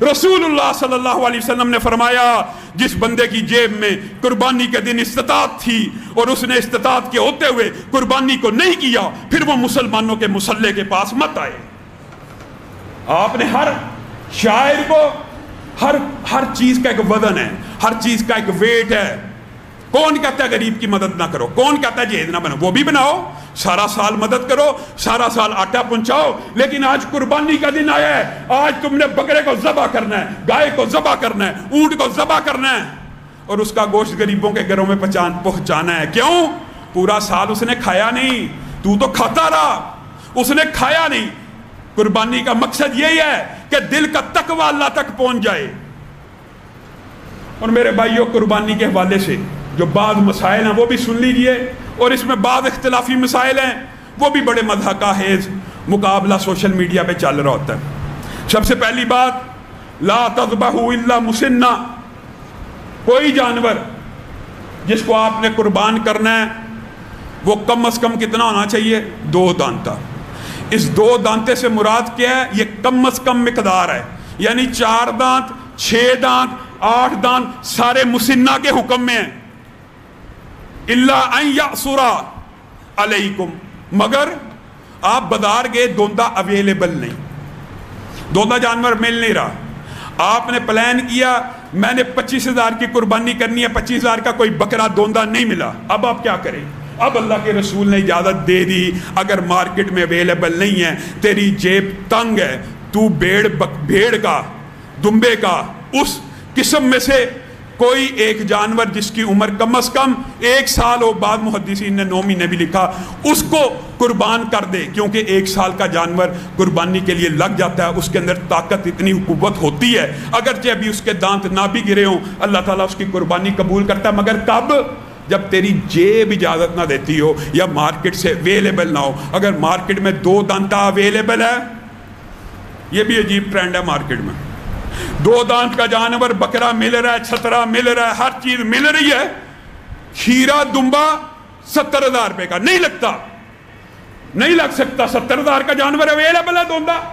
रसूलुल्लाह सल्लल्लाहु अलैहि वसल्लम ने फरमाया, जिस बंदे की जेब में कुर्बानी के दिन इस्तिताअत थी और उसने इस्तिताअत के होते हुए कुर्बानी को नहीं किया, फिर वो मुसलमानों के मुसल्ले के पास मत आए। आपने हर शायर को हर चीज का एक वजन है, हर चीज का एक वेट है। कौन कहता है गरीब की मदद ना करो? कौन कहता है जहेज ना बनाओ? वो भी बनाओ, सारा साल मदद करो, सारा साल आटा पहुंचाओ, लेकिन आज कुर्बानी का दिन आया है, आज तुमने बकरे को ज़बह करना है, गाय को ज़बह करना है, ऊंट को ज़बह करना है और उसका गोश्त गरीबों के घरों में पहुंचाना है। क्यों? पूरा साल उसने खाया नहीं, तू तो खाता रहा, उसने खाया नहीं। कुर्बानी का मकसद यही है कि दिल का तकवा अल्लाह तक पहुंच जाए। और मेरे भाइयों, कुर्बानी के हवाले से जो बाद मसाइल हैं वो भी सुन लीजिए, और इसमें बाद इख्तिलाफी मसाइल हैं, वो भी बड़े मज़हका हेज मुकाबला सोशल मीडिया पे चल रहा होता है। सबसे पहली बात, ला तज़बहू इल्ला मुसिन्ना, कोई जानवर जिसको आपने कुर्बान करना है वो कम अज़ कम कितना होना चाहिए? 2 दांता। इस 2 दांते से मुराद क्या है? ये कम अज़ कम मिकदार है, यानी 4 दांत, 6 दांत, 8 दांत सारे मुसिन्ना के हुक्म में है। इल्ला अन यअसुरा अलैकुम, मगर आप बाजार गए, दोंदा अवेलेबल नहीं, दोंदा जानवर मिल नहीं रहा, आपने प्लान किया मैंने 25,000 की कुर्बानी करनी है, 25,000 का कोई बकरा दोंदा नहीं मिला, अब आप क्या करें? अब अल्लाह के रसूल ने इजाज़त दे दी, अगर मार्केट में अवेलेबल नहीं है, तेरी जेब तंग है, तू भेड़ का, दुम्बे का, उस किस्म में से कोई एक जानवर जिसकी उम्र कम अज़ कम 1 साल हो, बाद मुहद्दिसीन ने 9 महीने भी लिखा, उसको कुर्बान कर दे, क्योंकि 1 साल का जानवर कुर्बानी के लिए लग जाता है, उसके अंदर ताकत इतनी कुव्वत होती है, अगरचे अभी उसके दांत ना भी गिरे हों, अल्लाह ताला उसकी कुर्बानी कबूल करता है। मगर कब? जब तेरी जेब इजाज़त ना देती हो या मार्केट से अवेलेबल ना हो। अगर मार्केट में 2 दांता अवेलेबल है, ये भी अजीब ट्रेंड है मार्केट में, 2 दांत का जानवर बकरा मिल रहा है, छतरा मिल रहा है, हर चीज मिल रही है, खीरा दुम्बा 70,000 रुपए का नहीं लगता, नहीं लग सकता। 70,000 का जानवर अवेलेबल है दोंदा।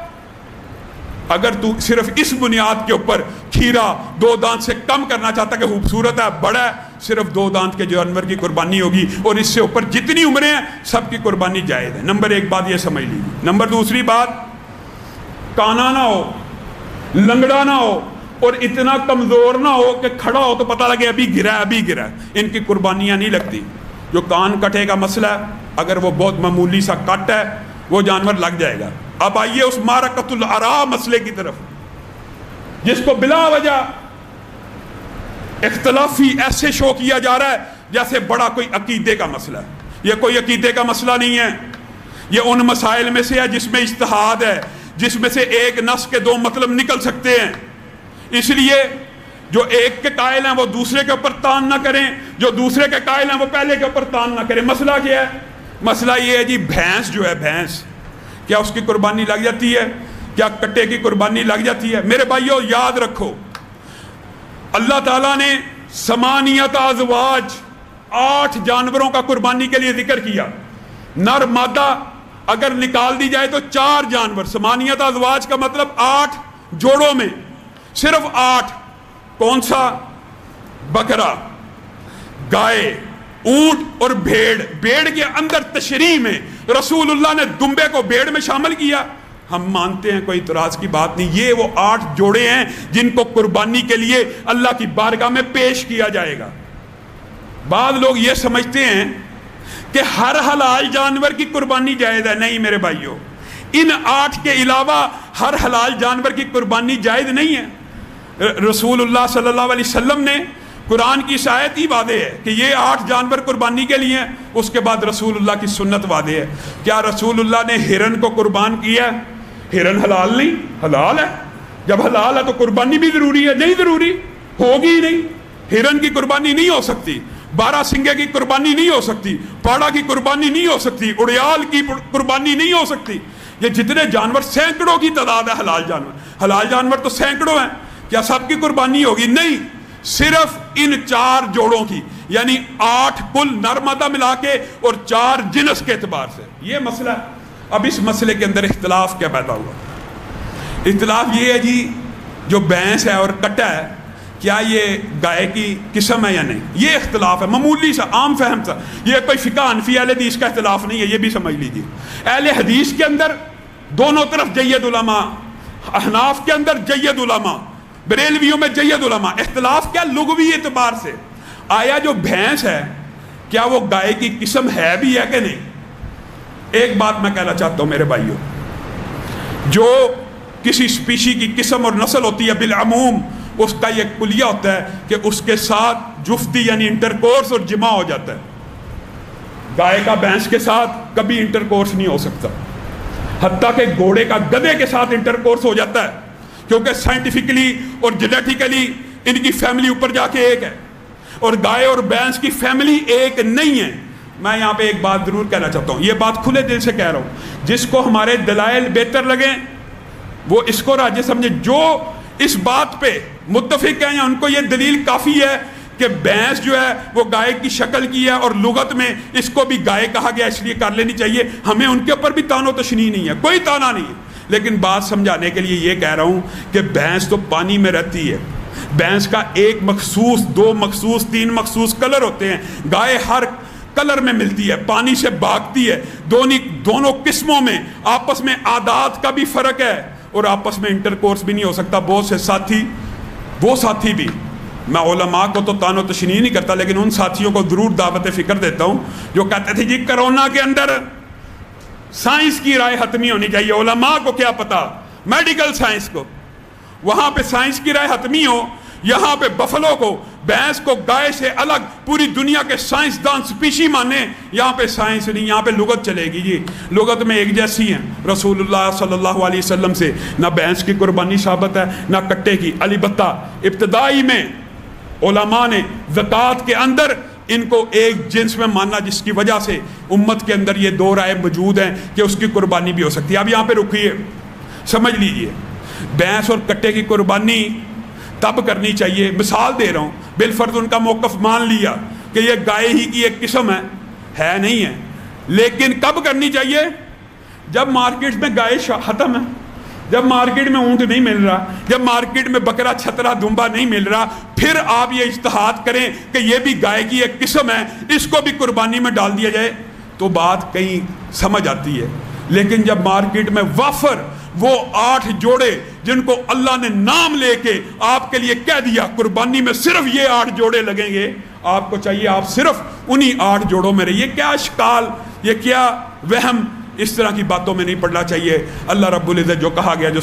अगर तू सिर्फ इस बुनियाद के ऊपर खीरा 2 दांत से कम करना चाहता कि खूबसूरत है, बड़ा है, सिर्फ 2 दांत के जानवर की कुर्बानी होगी, और इससे ऊपर जितनी उम्रें हैं सबकी कुर्बानी जायज़ है। नंबर 1 बात ये समझ लीजिए। नंबर 2 बात, काना ना हो, लंगड़ा ना हो, और इतना कमजोर ना हो कि खड़ा हो तो पता लगे अभी गिरा है, अभी गिरा है, इनकी कुर्बानियां नहीं लगती। जो कान कटे का मसला है, अगर वो बहुत मामूली सा कट है, वो जानवर लग जाएगा। अब आइए उस मारकतुल अरा मसले की तरफ, जिसको बिला वजह इख्तिलाफी ऐसे शो किया जा रहा है जैसे बड़ा कोई अकीदे का मसला है। यह कोई अकीदे का मसला नहीं है, ये उन मसाइल में से है जिसमें इज्तिहाद है, जिसमें से एक नस के 2 मतलब निकल सकते हैं। इसलिए जो एक के कायल हैं वो दूसरे के ऊपर तान ना करें, जो दूसरे के कायल हैं वो पहले के ऊपर तान ना करें। मसला क्या है? मसला ये है जी, भैंस जो है, भैंस क्या उसकी कुर्बानी लग जाती है? क्या कट्टे की कुर्बानी लग जाती है? मेरे भाइयों याद रखो, अल्लाह ताला ने समानियत अज़वाज 8 जानवरों का कुर्बानी के लिए जिक्र किया। नर मादा अगर निकाल दी जाए तो 4 जानवर। समानियत अज़वाज का मतलब 8 जोड़ों में सिर्फ 8। कौन सा? बकरा, गाय, ऊंट और भेड़। भेड़ के अंदर तशरीह में रसूलुल्लाह ने दुम्बे को भेड़ में शामिल किया। हम मानते हैं, कोई इतराज की बात नहीं। ये वो 8 जोड़े हैं जिनको कुर्बानी के लिए अल्लाह की बारगाह में पेश किया जाएगा। बाद लोग ये समझते हैं कि हर हलाल जानवर की कुर्बानी जायज़ है। नहीं मेरे भाइयों, इन 8 के अलावा हर हलाल जानवर की कुर्बानी जायज़ नहीं है। रसूलुल्लाह सल्लल्लाहु अलैहि वसल्लम ने कुरान की आयत ही वादे है कि ये 8 जानवर कुर्बानी के लिए हैं। उसके बाद रसूलुल्लाह की सुन्नत वादे है। क्या रसूलुल्लाह ने हिरन को कुर्बान किया? हिरन हलाल नहीं? हलाल है। जब हलाल है तो कुर्बानी भी जरूरी है? नहीं जरूरी, होगी ही नहीं। हिरन की कुर्बानी नहीं हो सकती, 12 सिंगे की कुर्बानी नहीं हो सकती, पाड़ा की कुर्बानी नहीं हो सकती, उड़ियाल की कुर्बानी नहीं हो सकती। ये जितने जानवर, सैकड़ों की तादाद है हलाल जानवर। हलाल जानवर तो सैकड़ों हैं, क्या सबकी कुर्बानी होगी? नहीं, सिर्फ इन 4 जोड़ों की, यानी 8 कुल नर मादा मिला के और 4 जिनस के एतबार से। ये मसला है। अब इस मसले के अंदर इख्तिलाफ क्या पैदा हुआ? इख्तिलाफ ये है जी جو بھینس ہے اور کٹا ہے کیا یہ گائے کی قسم ہے یا نہیں؟ یہ اختلاف ہے معمولی سا، عام فہم سا، یہ کوئی فقہ حنفی اہل حدیث کا اختلاف نہیں ہے، یہ بھی سمجھ لیجیے۔ اہل حدیث کے اندر دونوں طرف جید علماء، احناف کے اندر جید علماء، بریلویوں میں جید علماء۔ اختلاف کیا؟ لغوی اعتبار سے، آیا جو بھینس ہے کیا وہ گائے کی قسم ہے بھی ہے کہ نہیں؟ ایک بات میں کہنا چاہتا ہوں میرے بھائیوں، جو کسی سپیشی کی قسم اور نسل ہوتی ہے بالعموم اس کا یہ کلیہ ہوتا ہے کہ اس کے ساتھ جفتی یعنی انٹرکورس اور جمع ہو جاتا ہے۔ گائے کا بھینس کے ساتھ کبھی انٹرکورس نہیں ہو سکتا، حتیٰ کہ گھوڑے کا گدھے کے ساتھ انٹرکورس ہو جاتا ہے، کیونکہ سائنٹیفکلی اور جینیٹیکلی ان کی فیملی اوپر جا کے ایک ہے، اور گائے اور بھینس کی فیملی ایک نہیں ہے۔ میں یہاں پہ ایک بات ضرور کہنا چاہتا ہوں، یہ بات کھلے دل سے کہہ رہا ہوں، جس کو ہمارے دلائل بہتر لگیں وہ اس کو راجح سمجھے، جو اس بات پہ متفق ہیں یا ان کو یہ دلیل کافی ہے کہ بھینس جو ہے وہ گائے کی شکل کی ہے اور لغت میں اس کو بھی گائے کہا گیا اس لیے کر لینی چاہیے، ہمیں ان کے اوپر بھی تان و تشنیع نہیں ہے، کوئی تانا نہیں ہے، لیکن بات سمجھانے کے لیے یہ کہہ رہا ہوں کہ بھینس تو پانی میں رہتی ہے، بھینس کا ایک مخصوص، دو مخصوص، تین مخصوص کلر ہوتے ہیں، گائے ہر کلر میں ملتی ہے، پانی سے بھاگتی ہے، دونوں قسموں میں آپس میں عادات کا بھی فرق ہے اور آپس میں انٹرکورس بھی نہیں ہو سکتا۔ بہت سے ساتھی، وہ ساتھی بھی، میں علماء کو تو تان و تشنیع نہیں کرتا لیکن ان ساتھیوں کو ضرور دعوت فکر دیتا ہوں جو کہتے تھے جی کرونا کے اندر سائنس کی رائے حتمی ہونی چاہیے، علماء کو کیا پتا، میڈیکل سائنس کو، وہاں پہ سائنس کی رائے حتمی ہو، یہاں پہ بفلو کو، بھینس کو گائے سے الگ پوری دنیا کے سائنسدان سپیشی مانے، یہاں پہ سائنس نہیں، یہاں پہ لغت چلے گی جی، لغت میں ایک جیسی ہیں، رسول اللہ صلی اللہ علیہ وسلم سے نہ بھینس کی قربانی ثابت ہے نہ کٹے کی، البتہ ابتدائی میں علماء نے زکوٰۃ کے اندر ان کو ایک جنس میں ماننا، جس کی وجہ سے امت کے اندر یہ دو رائے موجود ہیں کہ اس کی قربانی بھی ہو سکتی ہے۔ اب یہاں پہ رکیے، سمجھ لیجئے، بھینس اور کٹے کی قربانی تب کرنی چاہیے، مثال دے رہا ہوں، بالفرض ان کا موقف مان لیا کہ یہ گائے ہی کی ایک قسم ہے نہیں ہے، لیکن کب کرنی چاہیے؟ جب مارکیٹ میں گائے ختم ہے، جب مارکیٹ میں اونٹ نہیں مل رہا، جب مارکیٹ میں بکرا چھترا دمبا نہیں مل رہا، پھر آپ یہ اجتہاد کریں کہ یہ بھی گائے کی ایک قسم ہے، اس کو بھی قربانی میں ڈال دیا جائے تو بات کہیں سمجھ آتی ہے۔ لیکن جب مارکیٹ میں وافر وہ 8 جوڑے جن کو اللہ نے نام لے کے آپ کے لیے کہہ دیا قربانی میں صرف یہ 8 جوڑے لگیں گے، آپ کو چاہیے آپ صرف انہی 8 جوڑوں میں رہیے، کیا اشکال، یہ کیا وہم، اس طرح کی باتوں میں نہیں پڑنا چاہیے۔ اللہ رب العزت جو کہا گیا جو